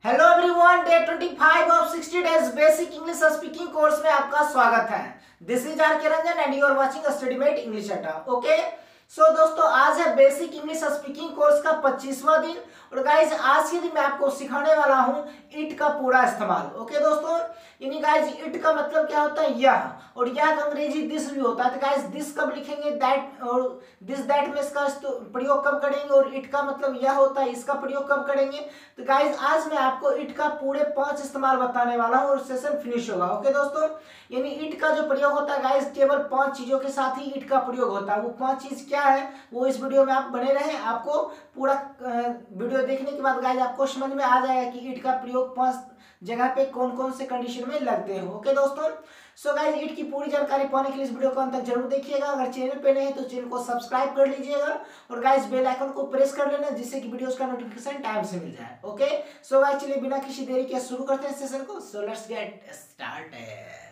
Hello everyone, day 25 of 60 days basic English speaking course में आपका स्वागत है। This is R K Ranjan and you are watching Studymate English Adda. Okay, so दोस्तों, आज है बेसिक इंग्लिश स्पीकिंग कोर्स का 25वां दिन और गाइज आज के दिन मैं आपको सिखाने वाला हूं इट का पूरा इस्तेमाल। ओके दोस्तों, यानी गाइज इट का मतलब क्या होता है यह, और यह का अंग्रेजी दिस भी होता है। तो गाइज दिस कब लिखेंगे, दैट और दिस दैट में इसका प्रयोग कब करेंगे, और इट का मतलब यह होता है इसका प्रयोग कब करेंगे। तो गाइज आज मैं आपको इट का पूरे 5 इस्तेमाल बताने वाला हूँ और सेशन फिनिश होगा। ओके दोस्तों, यानी इट का जो प्रयोग होता है गाइज केवल 5 चीजों के साथ ही इट का प्रयोग होता है। वो 5 चीज क्या है वो इस वीडियो में आप बने रहें, आपको पूरा वीडियो देखने के बाद गाइज आपको समझ में आ जाएगा कि इट का प्रयोग 5 जगह पे कौन कौन से कंडीशन में लगते हैं। ओके दोस्तों, सो गाइज इट की पूरी जानकारी पाने के लिए इस वीडियो को अंत तक जरूर देखिएगा। अगर चैनल पे नहीं तो चैनल को सब्सक्राइब कर लीजिएगा और गाइज बेल आइकन को प्रेस कर लेना जिससे कि वीडियोस का नोटिफिकेशन टाइम से मिल जाए। ओके, सो गाइज चलिए बिना किसी देरी के शुरू करते हैं सेशन को। So let's get started.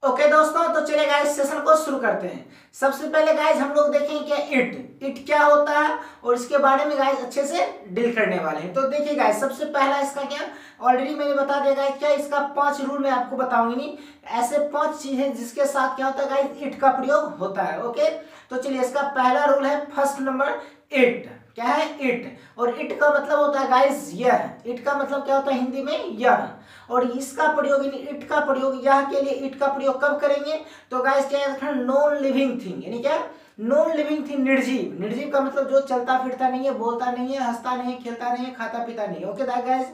Okay दोस्तों, तो चलिए गाइस सेशन को शुरू करते हैं। सबसे पहले गाइस हम लोग देखेंगे क्या इट क्या होता है और इसके बारे में गाइस अच्छे से डील करने वाले हैं। तो देखिए गाइस, सबसे पहला इसका क्या, ऑलरेडी मैंने बता दिया गाइस क्या इसका 5 रूल मैं आपको बताऊंगी। नहीं, ऐसे 5 चीजें जिसके साथ क्या होता है गाइस इट का प्रयोग होता है। ओके, तो चलिए इसका पहला रूल है, फर्स्ट नंबर इट। क्या है इट, और इट का मतलब होता है गाइस यह। इट का मतलब क्या होता है हिंदी में यह, और इसका प्रयोग यानी इट का प्रयोग यह के लिए इट का प्रयोग कब करेंगे। तो गाइस क्या है, नॉन लिविंग थिंग, यानी क्या नॉन लिविंग थिंग, निर्जीव। निर्जीव का मतलब जो चलता फिरता नहीं है, बोलता नहीं है, हंसता नहीं है, खेलता नहीं है, खाता पीता नहीं है। ओके गाइस,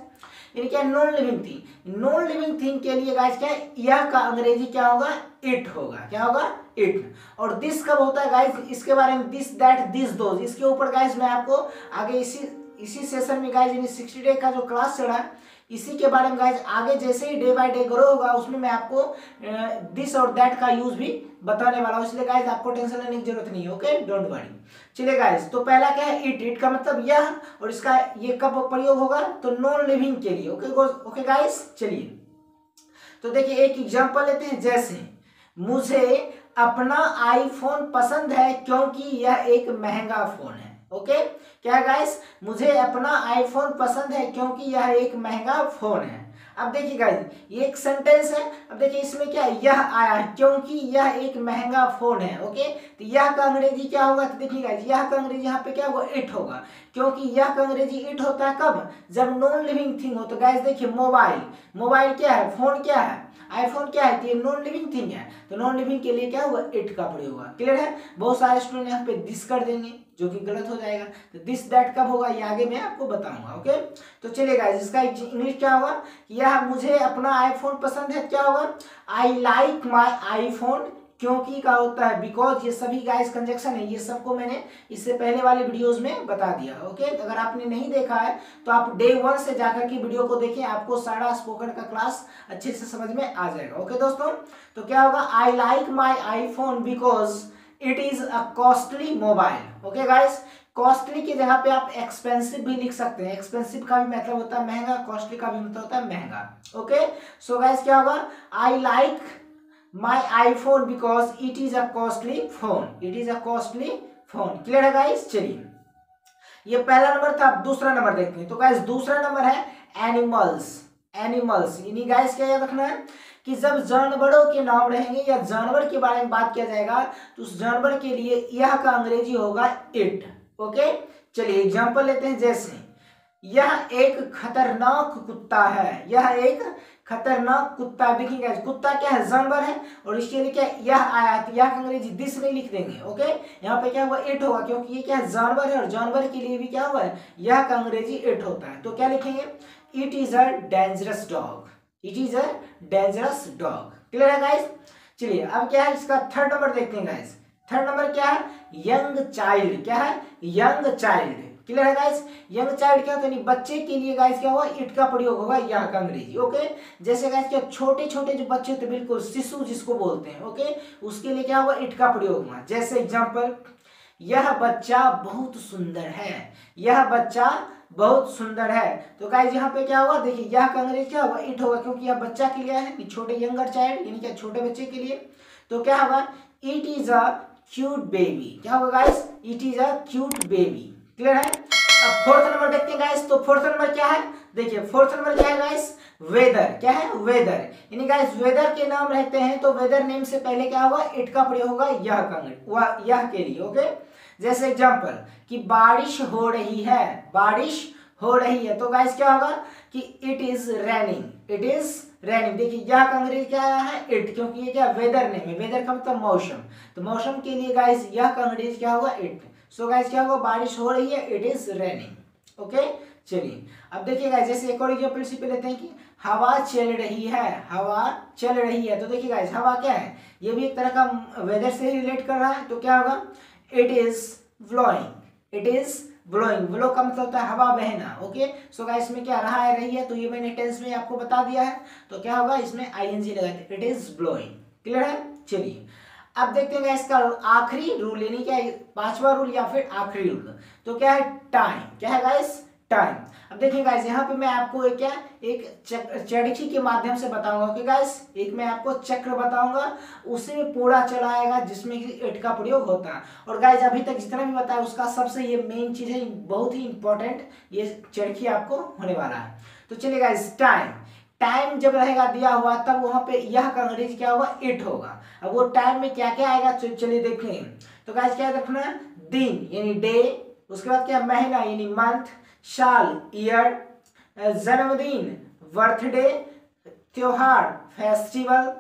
यानी क्या non living thing. Non living thing के लिए गाइस क्या है, यह का अंग्रेजी क्या होगा, इट होगा। क्या होगा, इट। और दिस कब होता है गाइस, इसके बारे में दिस दैट दिस दोज, इसके ऊपर गाइस मैं आपको आगे इसी सेशन में गाइस यानी 60 डे का जो क्लास चल रहा है इसी के बारे में गाइस आगे जैसे ही डे बाय डे ग्रो होगा उसमें मैं आपको दिस और दैट का यूज भी बताने वाला हूँ। इसलिए गाइस आपको टेंशन लेने की जरूरत नहीं है। Okay, don't worry. चलिए गाइस, तो पहला क्या है इट का मतलब यह, और इसका ये कब प्रयोग होगा, तो नॉन लिविंग के लिए। ओके गाइस, चलिए तो देखिए एक एग्जांपल लेते हैं। जैसे मुझे अपना आईफोन पसंद है क्योंकि यह एक महंगा फोन है। ओके, क्या गाइस, मुझे अपना आईफोन पसंद है क्योंकि यह एक महंगा फोन है। अब देखिए गाइस, ये एक सेंटेंस है। अब देखिए इसमें क्या यह आया है क्योंकि यह एक महंगा फोन है। ओके, तो यह का अंग्रेजी क्या होगा, तो देखिए गाइस यह का अंग्रेजी यहाँ पे क्या होगा, इट होगा। क्योंकि यह का अंग्रेजी इट होता है कब, जब नॉन लिविंग थिंग हो। तो गाइस देखिए मोबाइल क्या है, फोन क्या है, आईफोन क्या है, ये नॉन लिविंग थिंग है। तो नॉन लिविंग के लिए क्या हुआ, इट का प्रयोग होगा। क्लियर है। बहुत सारे स्टूडेंट यहाँ पे दिस कर देंगे जो कि गलत हो जाएगा। तो दिस दैट कब होगा ये आगे मैं आपको बताऊंगा। ओके, तो चलिए गाइस इसका इंग्लिश क्या होगा, यह मुझे अपना आईफोन पसंद है, क्या होगा, आई लाइक माई आईफोन। क्योंकि का होता है बिकॉज, ये सभी गाइस कंजक्शन है, ये सबको मैंने इससे पहले वाले वीडियोस में बता दिया। ओके, अगर आपने नहीं देखा है तो आप डे 1 से जाकर के वीडियो को देखें, आपको सारा स्पोकन का क्लास अच्छे से समझ में आ जाएगा। ओके दोस्तों, तो क्या होगा, I like my iPhone because it is a costly mobile. Okay guys, costly की जगह पे आप एक्सपेंसिव भी लिख सकते हैं। एक्सपेंसिव का भी मतलब होता है महंगा, कॉस्टली का भी मतलब होता है महंगा। ओके, सो गाइस क्या होगा, I like my iPhone because it is a costly phone. It is a costly phone. Clear है गाइस। चलिए ये पहला नंबर था। अब दूसरा नंबर देखते हैं। तो गाइस दूसरा नंबर है एनिमल्स। यानी गाइस क्या याद रखना है कि जब जानवरों के नाम रहेंगे या जानवर के बारे में बात किया जाएगा तो उस जानवर के लिए यह का अंग्रेजी होगा इट। ओके, चलिए एग्जांपल लेते हैं। जैसे यह एक खतरनाक कुत्ता है, यह एक खतरनाक कुत्ता। देखिए कुत्ता क्या है, जानवर है, और इसके लिए क्या यह आया है, तो यह अंग्रेजी दिस नहीं लिख देंगे। ओके, यहाँ पे क्या हुआ, इट होगा, क्योंकि ये क्या है जानवर है और जानवर के लिए भी क्या हुआ है, यह का अंग्रेजी इट होता है। तो क्या लिखेंगे, it is a dangerous dog. It is a dangerous dog. Clear है गाइस। चलिए अब क्या है, इसका थर्ड नंबर देखते हैं गाइस। थर्ड नंबर क्या है, यंग चाइल्ड। क्या है, यंग चाइल्ड। क्लियर है गाइस। यंग चाइल्ड क्या होता है, बच्चे के लिए गाइस क्या होगा, इट का प्रयोग होगा यह का अंग्रेजी। ओके, जैसे गाइस क्या छोटे छोटे जो बच्चे होते हैं, बिल्कुल शिशु जिसको बोलते हैं। ओके, उसके लिए क्या होगा, इट का प्रयोग होगा। जैसे एग्जांपल, यह बच्चा बहुत सुंदर है, यह बच्चा बहुत सुंदर है। तो गाइस यहाँ पे क्या हुआ, देखिए यह का अंग्रेजी क्या होगा, इट होगा, क्योंकि यह बच्चा के लिए है, छोटे यंगर चाइल्ड यानी क्या छोटे बच्चे के लिए। तो क्या होगा, it is a cute baby. क्या होगा guys, it is a cute baby. Clear है। अब फोर्थ नंबर देखते हैं गाइस, तो फोर्थ नंबर क्या है, देखिए फोर्थ नंबर क्या है गाइस, वेदर। क्या है, वेदर। यानी गाइस वेदर के नाम रहते हैं तो वेदर नेम से पहले क्या होगा, इट का प्रयोग होगा यह के लिए। ओके, जैसे एग्जांपल कि बारिश हो रही है, बारिश हो रही है, तो गाइस क्या होगा कि it is raining, it is raining. देखिए यह का अंग्रेजी क्या है, इट, क्योंकि ये क्या वेदर नेम है, वेदर का मतलब मौसम, तो मौसम के लिए गाइस यह का अंग्रेजी क्या होगा, इट। सो गाइस क्या होगा, बारिश हो रही है, इट इज रेनिंग। ओके, चलिए अब देखिए गाइस, जैसे एक और एग्जांपल लेते हैं कि हवा चल रही है, हवा चल रही है, तो देखिए गाइस हवा क्या है, ये भी एक तरह का वेदर से रिलेट कर रहा है, तो क्या होगा, it is blowing, it is blowing. Blow का मतलब होता है हवा बहना। ओके, सो गाइस इसमें क्या रहा है, रही है, तो ये मैंने टेंस में आपको बता दिया है, तो क्या होगा इसमें आईएनजी लगाते, इट इज ब्लोइंग। क्लियर है। चलिए अब देखते हैं इसका आखिरी रूल, यानी क्या पांचवा रूल या फिर आखिरी रूल, तो क्या है, टाइम। क्या है गाइस, टाइम। अब देखिए गाइस यहाँ पे मैं आपको एक चरखी के माध्यम से बताऊंगा। ओके गाइस, एक मैं आपको चक्र बताऊंगा, उसी में पूरा चला आएगा जिसमें कि इट का प्रयोग होता है। और गाइस अभी तक जितना भी बताया उसका सबसे ये मेन चीज है, बहुत ही इंपॉर्टेंट ये चरखी आपको होने वाला है। तो चलिए गाइस, टाइम, टाइम जब रहेगा दिया हुआ तब वहां पे यह का अंग्रेजी क्या होगा, इट होगा। अब वो टाइम में क्या क्या आएगा चलिए देखें। तो गाइस क्या देखना, दिन यानी डे, उसके बाद क्या महीना यानी मंथ, साल ईयर, जन्मदिन बर्थडे, त्योहार फेस्टिवल,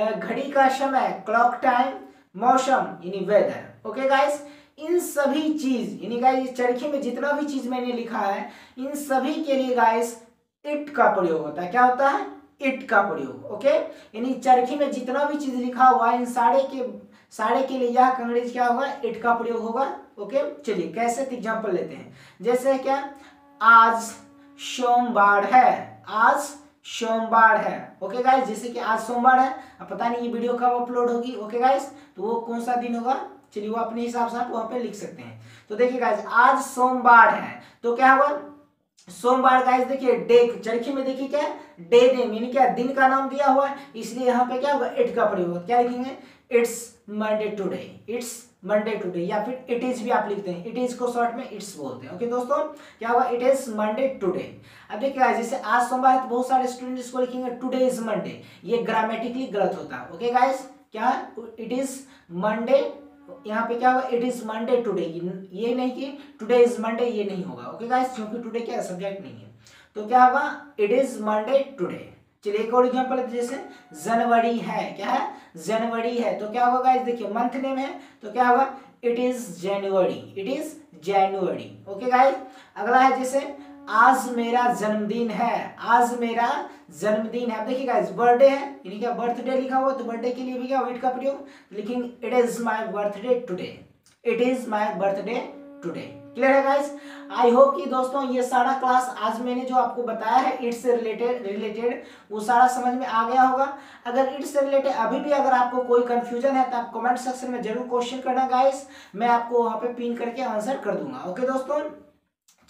घड़ी का समय क्लॉक टाइम, मौसम यानी वेदर। ओके गाइस, इन सभी चीज यानी गाइस चरखी में जितना भी चीज मैंने लिखा है इन सभी के लिए गाइस इट का प्रयोग होता है। क्या होता है, इट का प्रयोग। ओके, यानी चरखी में जितना भी चीज लिखा हुआ है इन सारे के लिए यह अंग्रेजी क्या होगा, इट का प्रयोग होगा। ओके, चलिए कैसे एग्जांपल लेते हैं, जैसे क्या, आज सोमवार है, आज सोमवार है। ओके गाइस, जैसे कि आज सोमवार है, अब पता नहीं ये वीडियो कब अपलोड होगी। ओके गाइस, तो वो कौन सा दिन होगा, चलिए वो अपने हिसाब से आप वहां पे लिख सकते हैं। तो देखिए गाइस आज सोमवार है, तो क्या होगा, सोमवार गाइस देखिए डे, चरखी में देखिए क्या डे नेम यानी क्या दिन का नाम दिया हुआ है, इसलिए यहाँ पे क्या होगा, इट का प्रयोग होगा। क्या लिखेंगे, it's Monday today, it's Monday today, या फिर इट इज भी आप लिखते हैं, इट इज को शॉर्ट में इट्स बोलते हैं। ओके दोस्तों, क्या होगा, इट इज मंडे टुडे। अब देखिए जैसे आज सोमवार है तो बहुत सारे स्टूडेंट इसको लिखेंगे टुडे इज मंडे, ये ग्रामेटिकली गलत होता है। ओके गाइस, क्या इट इज मंडे, यहाँ पे क्या होगा, इट इज मंडे टुडे, ये नहीं कि टुडे इज मंडे, ये नहीं होगा। ओके गाइस, क्योंकि टुडे क्या सब्जेक्ट नहीं है, तो क्या होगा, इट इज मंडे टुडे। चलिए एक और एग्जांपल जैसे जनवरी है, क्या है, जनवरी है, तो क्या होगा गाइस, देखिए मंथ नेम है, तो क्या होगा, it is January, it is January. Okay guys, अगला है जैसे आज मेरा जन्मदिन है, आज मेरा जन्मदिन है। अब देखिए गाइस बर्थडे है, यानी क्या बर्थडे लिखा हुआ, तो बर्थडे के लिए भी क्या इट का प्रयोग, लेकिन it is my birthday today, it is my birthday today. Clear है गाइस। आई होप कि दोस्तों ये सारा क्लास आज मैंने जो आपको बताया है इट से रिलेटेड वो सारा समझ में आ गया होगा। अगर इट से रिलेटेड अभी भी अगर आपको कोई कंफ्यूजन है तो आप कमेंट सेक्शन में जरूर क्वेश्चन करना गाइस, मैं आपको वहां पे पिन करके आंसर कर दूंगा। ओके दोस्तों,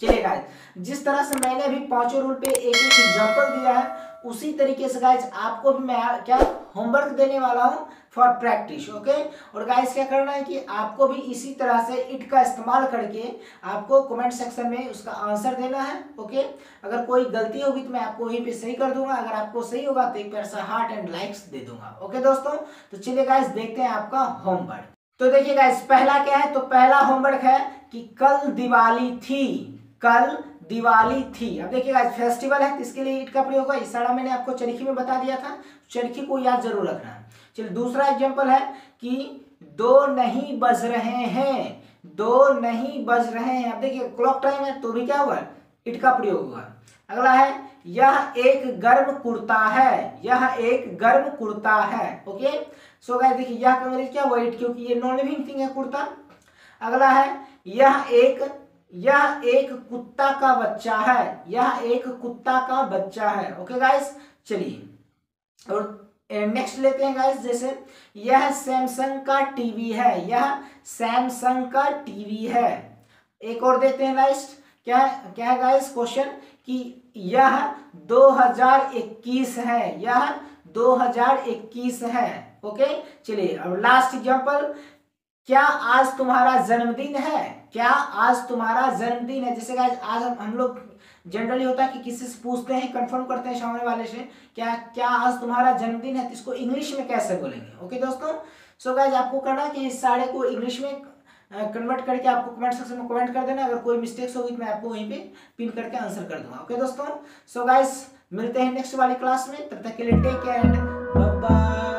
चलिए गाइस, जिस तरह से मैंने अभी पांचों रूल पे एक एक एग्जांपल दिया है उसी तरीके से गाइस आपको भी मैं क्या होमवर्क देने वाला हूं फॉर प्रैक्टिस। ओके, और गाइस क्या करना है कि आपको भी इसी तरह से इट का इस्तेमाल करके आपको कमेंट सेक्शन में उसका आंसर देना है। ओके, अगर कोई गलती होगी तो मैं आपको वहीं पे सही कर दूंगा, अगर आपको सही होगा तो एक प्यार सा हार्ट एंड लाइक्स दे दूंगा। ओके दोस्तों, तो चलिए गाइस देखते हैं आपका होमवर्क। तो देखिए गाइस पहला क्या है, तो पहला होमवर्क है कि कल दिवाली थी, कल दिवाली थी। अब देखिए गाइस फेस्टिवल है, इसके लिए इट का प्रयोग होगा, इस सारा मैंने आपको चरखी में बता दिया था, चरखी को याद जरूर रखना है। चलिए दूसरा एग्जांपल है कि दो नहीं बज रहे हैं, दो नहीं बज रहे हैं। अब देखिए क्लॉक टाइम है तो भी क्या होगा, इट का प्रयोग होगा। अगला है यह एक गर्म कुर्ता है, यह एक गर्म कुर्ता है। ओके, सो गाइस देखिए यह का अंग्रेजी क्या हुआ, इट, क्योंकि ये नॉन लिविंग थिंग है कुर्ता। अगला है यह एक कुत्ता का बच्चा है, यह एक कुत्ता का बच्चा है। ओके गाइस, चलिए और नेक्स्ट लेते हैं गाइस, जैसे यह सैमसंग का टीवी है, यह सैमसंग का टीवी है। एक और देते हैं गाइस, क्या है गाइस क्वेश्चन कि यह 2021 है, यह 2021 है। ओके, चलिए अब लास्ट एग्जांपल, क्या आज तुम्हारा जन्मदिन है? क्या आज तुम्हारा जन्मदिन है? जैसे गाइस आज हम लोग जनरली होता है कि किसी से पूछते हैं, कंफर्म करते हैं सामने वाले से, क्या क्या आज तुम्हारा जन्मदिन है, तो इसको इंग्लिश में कैसे बोलेंगे? ओके दोस्तों, सो गाइस आपको करना है कि इस सारे को इंग्लिश में कन्वर्ट करके आपको कमेंट सेक्शन में कमेंट कर देना। अगर कोई मिस्टेक्स होगी तो मैं आपको वहीं पे पिन करके आंसर कर दूंगा। ओके दोस्तों, सो गाइस मिलते हैं नेक्स्ट वाली क्लास में, तब तक के लिए take care and bye bye.